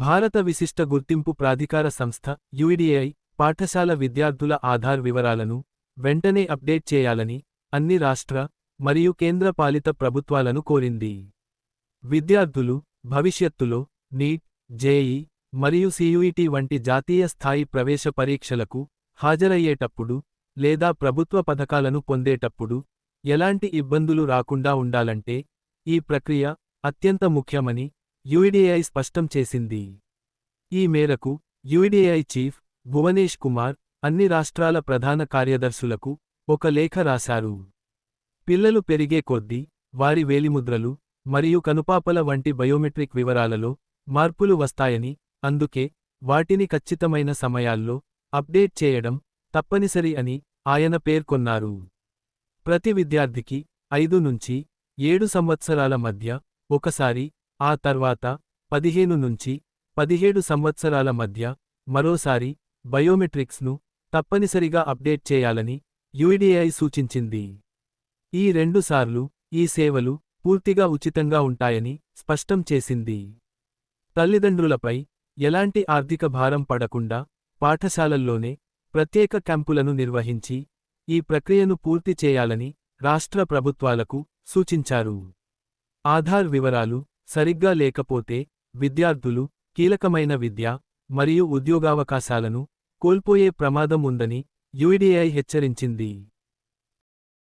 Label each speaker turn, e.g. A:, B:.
A: భారత విశిష్ట గుర్తింపు ప్రాధికార సంస్థ యుఐడిఏఐ పాఠశాల విద్యార్థుల ఆధార్ వివరాలను వెంటనే అప్డేట్ చేయాలని అన్ని రాష్ట్ర మరియు కేంద్ర పాలిత ప్రభుత్వాలను కోరింది. విద్యార్థులు భవిష్యత్తులో నీట్, జేఈఈ మరియు సియుఇటి వంటి జాతీయ స్థాయి ప్రవేశ పరీక్షలకు హాజరయ్యేటప్పుడు లేదా ప్రభుత్వ పథకాలను పొందేటప్పుడు ఎలాంటి ఇబ్బందులు రాకుండా ఉండాలంటే ఈ ప్రక్రియ అత్యంత ముఖ్యమని యుఐడిఏఐ స్పష్టం చేసింది. ఈ మేరకు యుఐడిఏఐ చీఫ్ భువనేష్ కుమార్ అన్ని రాష్ట్రాల ప్రధాన కార్యదర్శులకు ఒక లేఖ రాశారు. పిల్లలు పెరిగే కొద్దీ వారి వేలిముద్రలు మరియు కనుపాపల వంటి బయోమెట్రిక్ వివరాలలో మార్పులు వస్తాయని, అందుకే వాటిని ఖచ్చితమైన సమయాల్లో అప్డేట్ చేయడం తప్పనిసరి అని ఆయన పేర్కొన్నారు. ప్రతి విద్యార్థికి 5 నుంచి 7 సంవత్సరాల మధ్య ఒకసారి, ఆ తర్వాత 15 నుంచి 17 సంవత్సరాల మధ్య మరోసారి బయోమెట్రిక్స్ను తప్పనిసరిగా అప్డేట్ చేయాలని యుఐడిఏఐ సూచించింది. ఈ 2 సార్లు ఈ సేవలు పూర్తిగా ఉచితంగా ఉంటాయని స్పష్టం చేసింది. తల్లిదండ్రులపై ఎలాంటి ఆర్థిక భారం పడకుండా పాఠశాలల్లోనే ప్రత్యేక క్యాంపులను నిర్వహించి ఈ ప్రక్రియను పూర్తి చేయాలని రాష్ట్ర ప్రభుత్వాలకు సూచించారు. ఆధార్ వివరాలు సరిగ్గా లేకపోతే విద్యార్థులు కీలకమైన విద్య మరియు ఉద్యోగావకాశాలను కోల్పోయే ప్రమాదం ఉందని యుఐడిఏఐ హెచ్చరించింది.